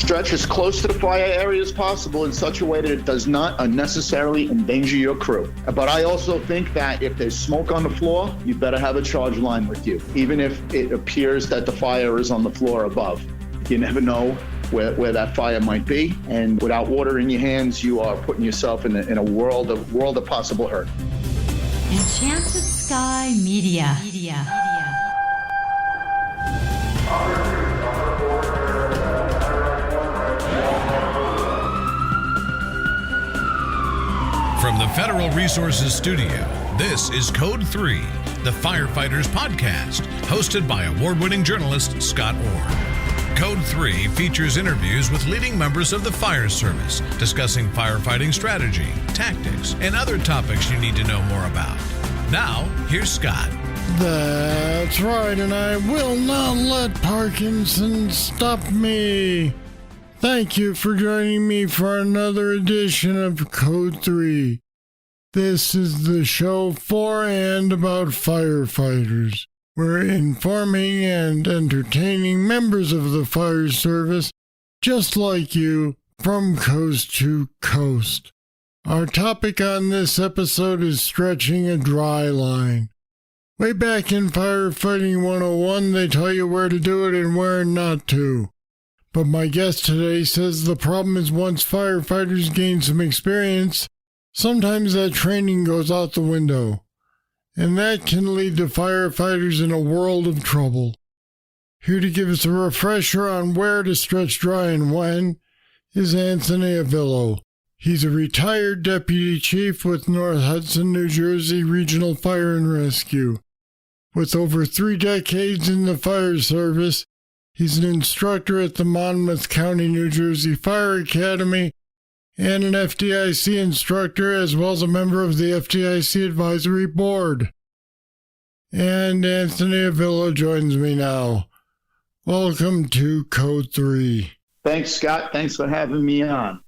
Stretch as close to the fire area as possible in such a way that it does not unnecessarily endanger your crew. But I also think that if there's smoke on the floor, you better have a charge line with you, even if it appears that the fire is on the floor above. You never know where that fire might be, and without water in your hands, you are putting yourself in a world of possible hurt. Enchanted Sky Media. From the Federal Resources Studio, this is Code 3, the Firefighters podcast, hosted by award-winning journalist Scott Orr. Code 3 features interviews with leading members of the fire service, discussing firefighting strategy, tactics, and other topics you need to know more about. Now, here's Scott. That's right, and I will not let Parkinson stop me. Thank you for joining me for another edition of Code 3. This is the show for and about firefighters. We're informing and entertaining members of the fire service, just like you, from coast to coast. Our topic on this episode is stretching a dry line. Way back in Firefighting 101, they tell you where to do it and where not to. But my guest today says the problem is once firefighters gain some experience, sometimes that training goes out the window. And that can lead to firefighters in a world of trouble. Here to give us a refresher on where to stretch dry and when is Anthony Avillo. He's a retired deputy chief with North Hudson, New Jersey Regional Fire and Rescue. With over 3 decades in the fire service, he's an instructor at the Monmouth County, New Jersey Fire Academy and an FDIC instructor, as well as a member of the FDIC Advisory Board. And Anthony Avillo joins me now. Welcome to Code 3. Thanks, Scott. Thanks for having me on.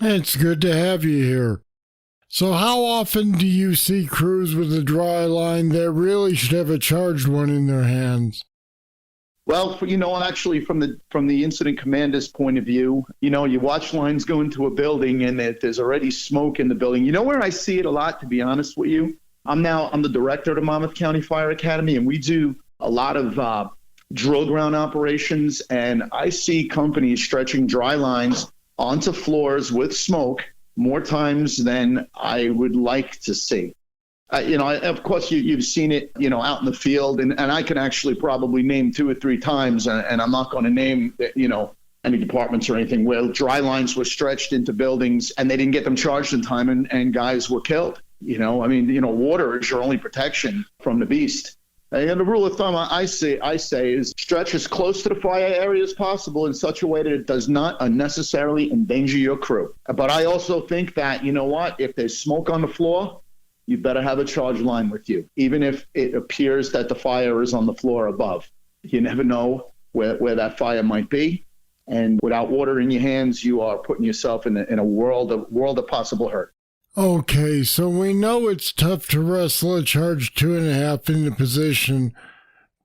It's good to have you here. So how often do you see crews with a dry line that really should have a charged one in their hands? Well, actually, from the incident commander's point of view, you watch lines go into a building and there's already smoke in the building. You know where I see it a lot, to be honest with you? I'm the director of the Monmouth County Fire Academy, and we do a lot of drill ground operations, and I see companies stretching dry lines onto floors with smoke more times than I would like to see. Of course, you've seen it, out in the field, and I can actually probably name 2 or 3 times, and I'm not going to name, any departments or anything, where dry lines were stretched into buildings and they didn't get them charged in time, and guys were killed. Water is your only protection from the beast. And the rule of thumb I say is stretch as close to the fire area as possible in such a way that it does not unnecessarily endanger your crew. But I also think that, if there's smoke on the floor, you better have a charge line with you, even if it appears that the fire is on the floor above. You never know where that fire might be. And without water in your hands, you are putting yourself in a world of possible hurt. Okay, so we know it's tough to wrestle a charge 2.5 into position,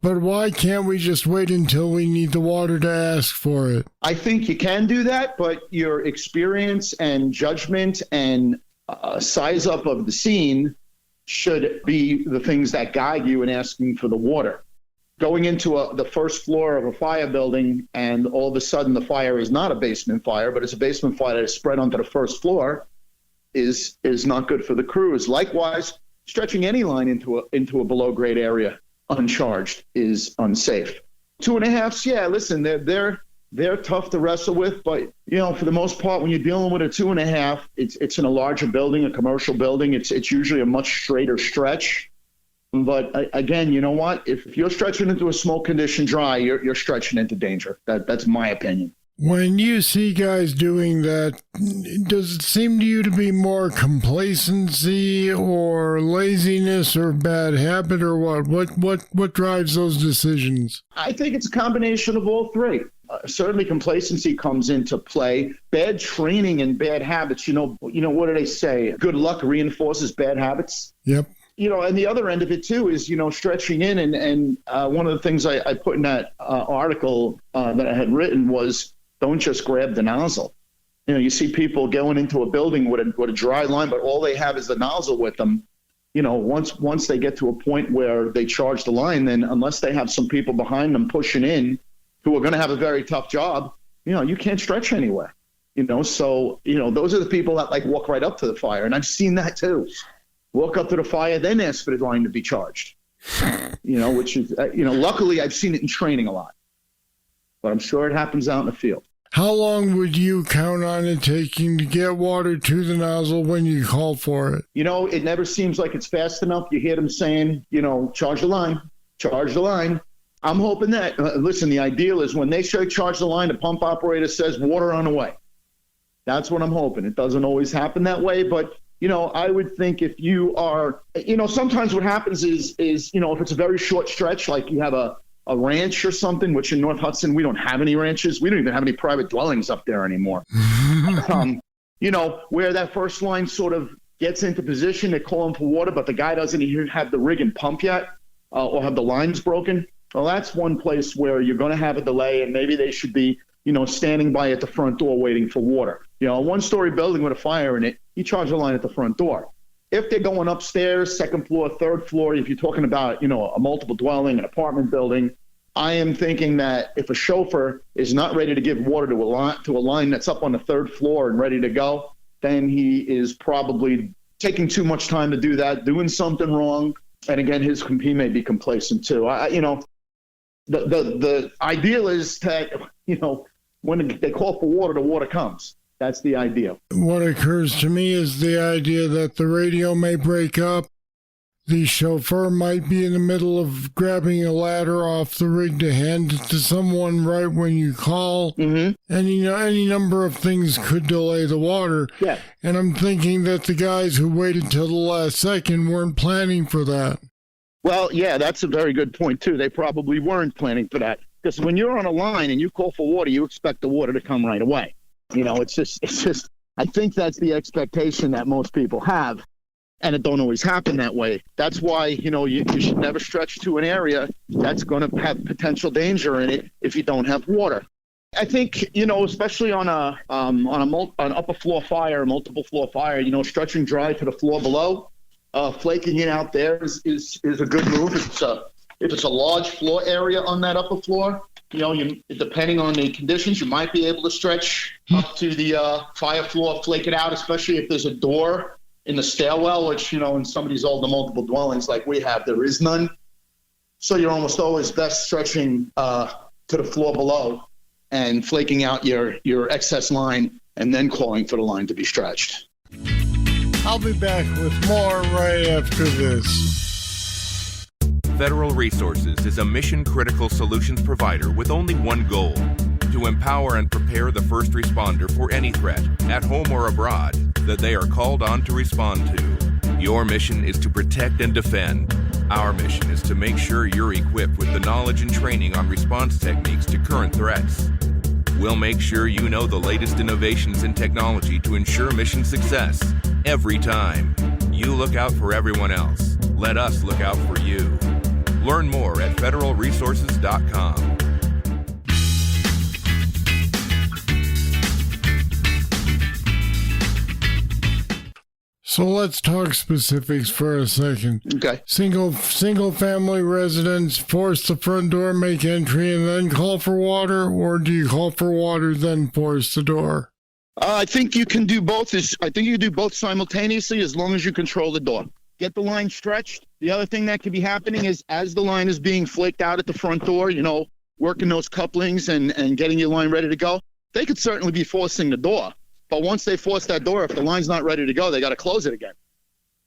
but why can't we just wait until we need the water to ask for it? I think you can do that, but your experience and judgment and size up of the scene should be the things that guide you in asking for the water. Going into the first floor of a fire building and all of a sudden the fire is not a basement fire, but it's a basement fire that is spread onto the first floor is not good for the crews. Likewise, stretching any line into a below grade area uncharged is unsafe. 2.5s, yeah, listen, they're tough to wrestle with, but for the most part, when you're dealing with a 2.5, it's in a larger building, a commercial building. It's usually a much straighter stretch. But again, you know what? If you're stretching into a smoke condition dry, you're stretching into danger. That's my opinion. When you see guys doing that, does it seem to you to be more complacency or laziness or bad habit or what? What drives those decisions? I think it's a combination of all 3. Certainly complacency comes into play. Bad training and bad habits, what do they say? Good luck reinforces bad habits. Yep. And the other end of it too is, stretching in. And one of the things I put in that article that I had written was, don't just grab the nozzle. You know, you see people going into a building with a dry line, but all they have is the nozzle with them. You know, once they get to a point where they charge the line, then unless they have some people behind them pushing in who are going to have a very tough job, you know, you can't stretch anywhere. You know, so, you know, those are the people that like walk right up to the fire. And I've seen that too. Walk up to the fire, then ask for the line to be charged. You know, which is, you know, luckily I've seen it in training a lot. But I'm sure it happens out in the field. How long would you count on it taking to get water to the nozzle when you call for it? You know, it never seems like it's fast enough. You hear them saying, you know, charge the line, charge the line. I'm hoping that, listen, the ideal is when they say charge the line, the pump operator says water on the way. That's what I'm hoping. It doesn't always happen that way, but, you know, I would think if you are, you know, sometimes what happens is, you know, if it's a very short stretch, like you have a ranch or something, which in North Hudson, we don't have any ranches. We don't even have any private dwellings up there anymore. You know, where that first line sort of gets into position, they're calling for water, but the guy doesn't even have the rig and pump yet or have the lines broken. Well, that's one place where you're going to have a delay, and maybe they should be, you know, standing by at the front door waiting for water. You know, a one-story building with a fire in it, you charge a line at the front door. If they're going upstairs, second floor, third floor, if you're talking about, you know, a multiple dwelling, an apartment building, I am thinking that if a chauffeur is not ready to give water to a line that's up on the third floor and ready to go, then he is probably taking too much time to do that, doing something wrong. And again, he may be complacent too. You know, the ideal is that, you know, when they call for water, the water comes. That's the idea. What occurs to me is the idea that the radio may break up. The chauffeur might be in the middle of grabbing a ladder off the rig to hand it to someone right when you call. Mm-hmm. And, you know, any number of things could delay the water. Yeah. And I'm thinking that the guys who waited till the last second weren't planning for that. Well, yeah, that's a very good point, too. They probably weren't planning for that. Because when you're on a line and you call for water, you expect the water to come right away. You know, it's just, I think that's the expectation that most people have. And it don't always happen that way. That's why, you know, you should never stretch to an area that's going to have potential danger in it if you don't have water. I think, you know, especially on an upper floor fire, multiple floor fire, you know, stretching dry to the floor below, flaking it out there is a good move. If it's a large floor area on that upper floor, you know, depending on the conditions, you might be able to stretch up to the fire floor, flake it out, especially if there's a door in the stairwell, which, you know, in some of these older multiple dwellings like we have, there is none. So you're almost always best stretching to the floor below and flaking out your excess line and then calling for the line to be stretched. I'll be back with more right after this. Federal Resources is a mission-critical solutions provider with only one goal: to empower and prepare the first responder for any threat, at home or abroad, that they are called on to respond to. Your mission is to protect and defend. Our mission is to make sure you're equipped with the knowledge and training on response techniques to current threats. We'll make sure you know the latest innovations in technology to ensure mission success every time. You look out for everyone else. Let us look out for you. Learn more at federalresources.com. So let's talk specifics for a second. Okay. Single family residents force the front door, make entry, and then call for water, or do you call for water then force the door? I think you can do both. I think you can do both simultaneously as long as you control the door. Get the line stretched. The other thing that could be happening is as the line is being flaked out at the front door, you know, working those couplings and getting your line ready to go, they could certainly be forcing the door. But once they force that door, if the line's not ready to go, they got to close it again.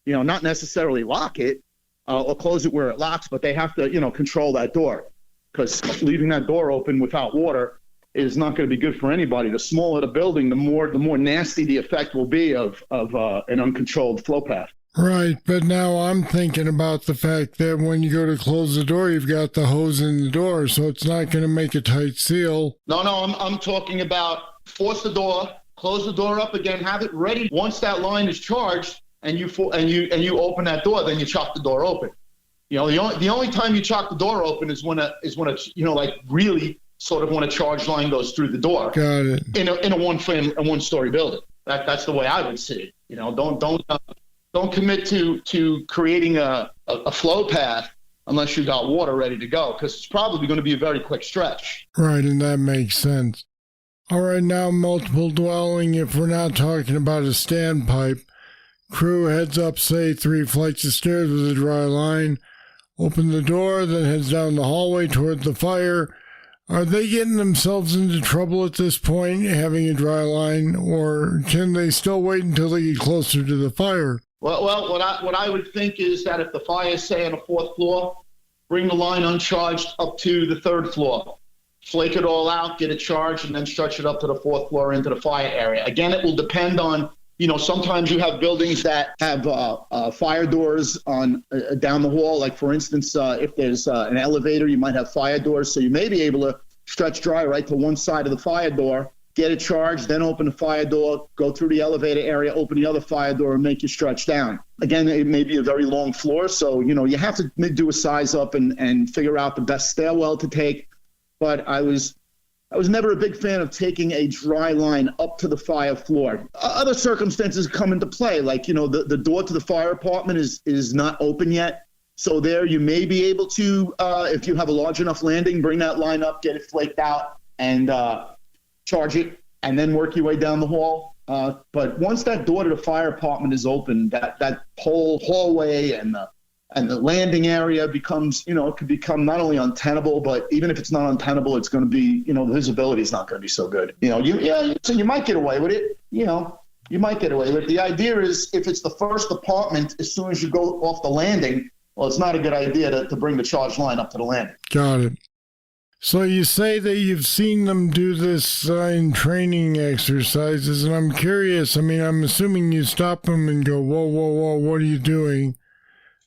You know, not necessarily lock it or close it where it locks, but they have to, you know, control that door, because leaving that door open without water is not going to be good for anybody. The smaller the building, the more nasty the effect will be of an uncontrolled flow path. Right, but now I'm thinking about the fact that when you go to close the door, you've got the hose in the door, so it's not going to make a tight seal. No, I'm talking about force the door, close the door up again, have it ready. Once that line is charged and you open that door, then you chop the door open. You know, the only time you chop the door open is when it's, you know, like really sort of when a charge line goes through the door. Got it. In a one-story building. That's the way I would see it. You know, don't commit to creating a flow path unless you got water ready to go, because it's probably going to be a very quick stretch. Right, and that makes sense. All right, now multiple dwelling, if we're not talking about a standpipe, crew heads up, say, 3 flights of stairs with a dry line, open the door, then heads down the hallway toward the fire. Are they getting themselves into trouble at this point, having a dry line, or can they still wait until they get closer to the fire? Well, what I would think is that if the fire is, say, on the 4th floor, bring the line uncharged up to the 3rd floor. Flake it all out, get it charged, and then stretch it up to the 4th floor into the fire area. Again, it will depend on, you know, sometimes you have buildings that have fire doors on down the hall. Like, for instance, if there's an elevator, you might have fire doors. So you may be able to stretch dry right to one side of the fire door, get it charged, then open the fire door, go through the elevator area, open the other fire door, and make you stretch down. Again, it may be a very long floor, so, you know, you have to do a size up and figure out the best stairwell to take. But I was never a big fan of taking a dry line up to the fire floor. Other circumstances come into play, like, you know, the door to the fire apartment is not open yet. So there you may be able to, if you have a large enough landing, bring that line up, get it flaked out, and charge it, and then work your way down the hall. But once that door to the fire apartment is open, that whole hallway and the landing area becomes, you know, it could become not only untenable, but even if it's not untenable, it's going to be, you know, the visibility is not going to be so good. You know, so you might get away with it. You know, you might get away with it. The idea is, if it's the first apartment, as soon as you go off the landing, well, it's not a good idea to bring the charge line up to the landing. Got it. So you say that you've seen them do this in training exercises, and I'm curious. I mean, I'm assuming you stop them and go, whoa, whoa, whoa, what are you doing?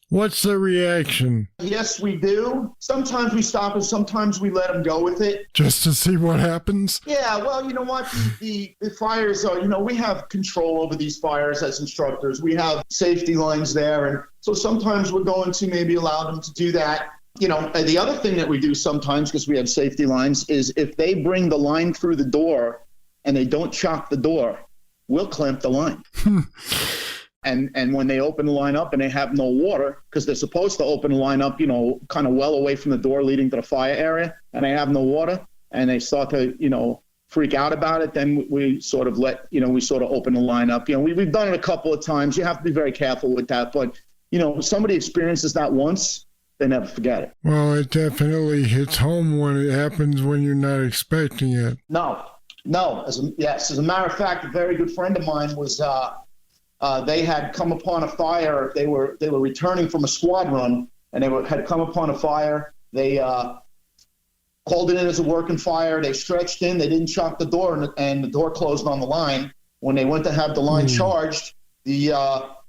What's the reaction? Yes, we do. Sometimes we stop and sometimes we let them go with it. Just to see what happens? Yeah, well, you know what? The fires are, you know, we have control over these fires as instructors. We have safety lines there. And so sometimes we're going to maybe allow them to do that. You know, the other thing that we do sometimes, because we have safety lines, is if they bring the line through the door and they don't chock the door, we'll clamp the line. And when they open the line up and they have no water, because they're supposed to open the line up, you know, kind of well away from the door leading to the fire area, and they have no water, and they start to, you know, freak out about it, then we sort of open the line up. You know, we've done it a couple of times. You have to be very careful with that. But, you know, somebody experiences that once, they never forget it. Well, it definitely hits home when it happens when you're not expecting it. No. As a matter of fact, a very good friend of mine was, they had come upon a fire. They were returning from a squad run, and they had come upon a fire. They called it in as a working fire. They stretched in. They didn't chock the door, and the door closed on the line. When they went to have the line charged, the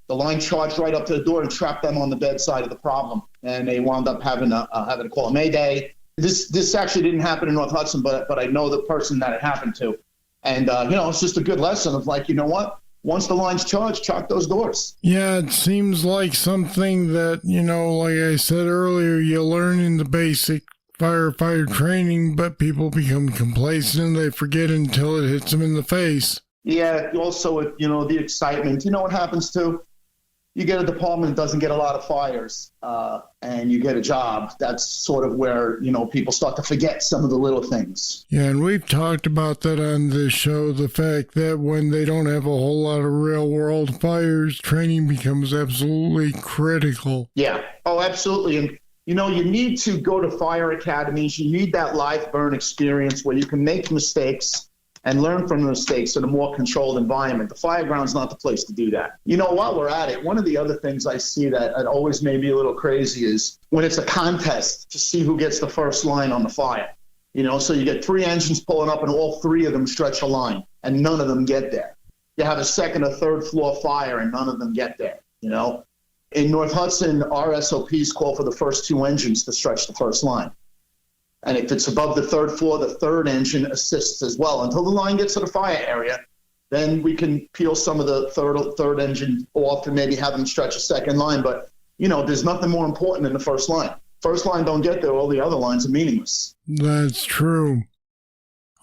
line charged right up to the door and trapped them on the bedside of the problem. And they wound up having to call a Mayday. This actually didn't happen in North Hudson, but I know the person that it happened to. And, you know, it's just a good lesson of, like, you know what? Once the line's charged, chock those doors. Yeah, it seems like something that, you know, like I said earlier, you learn in the basic firefighter training, but people become complacent and they forget until it hits them in the face. Yeah, also, you know, the excitement. You know what happens too? You get a department that doesn't get a lot of fires, and you get a job. That's sort of where, you know, people start to forget some of the little things. Yeah, and we've talked about that on this show, the fact that when they don't have a whole lot of real-world fires, training becomes absolutely critical. Yeah, oh, absolutely. And, you know, you need to go to fire academies. You need that live burn experience where you can make mistakes and learn from the mistakes in a more controlled environment. The fireground's not the place to do that. You know, while we're at it, one of the other things I see that always made me a little crazy is when it's a contest to see who gets the first line on the fire. You know, so you get 3 engines pulling up and all 3 of them stretch a line and none of them get there. You have a second or third floor fire and none of them get there, you know. In North Hudson, our SOPs call for the first 2 engines to stretch the first line. And if it's above the 3rd floor, the 3rd engine assists as well. Until the line gets to the fire area, then we can peel some of the third engine off and maybe have them stretch a second line. But, you know, there's nothing more important than the first line. First line don't get there, all the other lines are meaningless. That's true.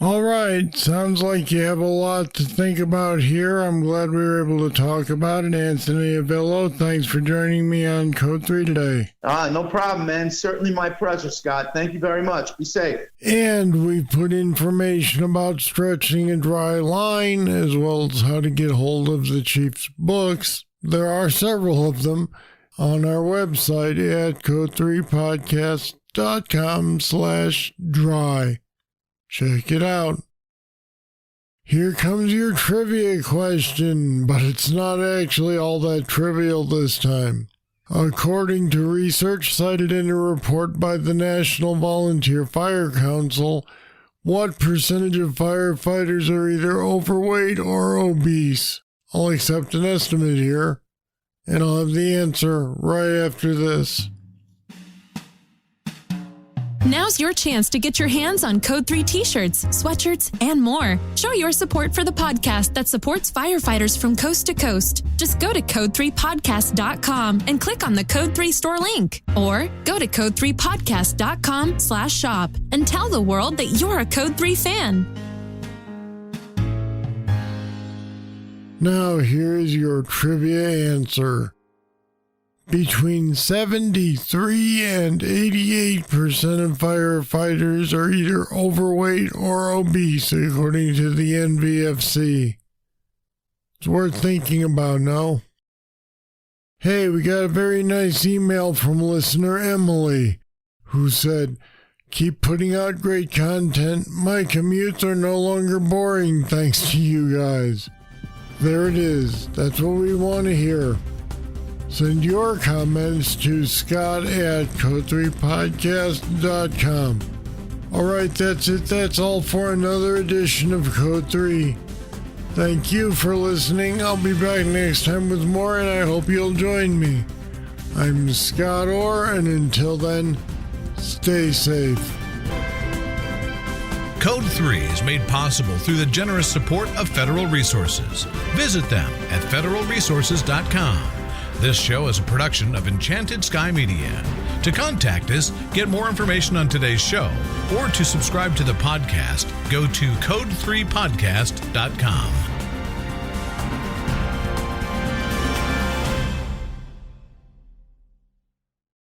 All right, sounds like you have a lot to think about here. I'm glad we were able to talk about it. Anthony Avillo, thanks for joining me on Code 3 today. No problem, man. Certainly my pleasure, Scott. Thank you very much. Be safe. And we've put information about stretching a dry line, as well as how to get hold of the Chief's books. There are several of them on our website at code3podcast.com/dry. Check it out. Here comes your trivia question, but it's not actually all that trivial this time. According to research cited in a report by the National Volunteer Fire Council, what percentage of firefighters are either overweight or obese? I'll accept an estimate here, and I'll have the answer right after this. Now's your chance to get your hands on Code 3 t-shirts, sweatshirts, and more. Show your support for the podcast that supports firefighters from coast to coast. Just go to code3podcast.com and click on the Code 3 store link. Or go to code3podcast.com/shop and tell the world that you're a Code 3 fan. Now here's your trivia answer. Between 73 and 88% of firefighters are either overweight or obese, according to the NVFC. It's worth thinking about, no? Hey, we got a very nice email from listener Emily, who said, "Keep putting out great content. My commutes are no longer boring thanks to you guys." There it is. That's what we want to hear. Send your comments to scott@code3podcast.com. All right, that's it. That's all for another edition of Code 3. Thank you for listening. I'll be back next time with more, and I hope you'll join me. I'm Scott Orr, and until then, stay safe. Code 3 is made possible through the generous support of federal resources. Visit them at federalresources.com. This show is a production of Enchanted Sky Media. To contact us, get more information on today's show, or to subscribe to the podcast, go to code3podcast.com.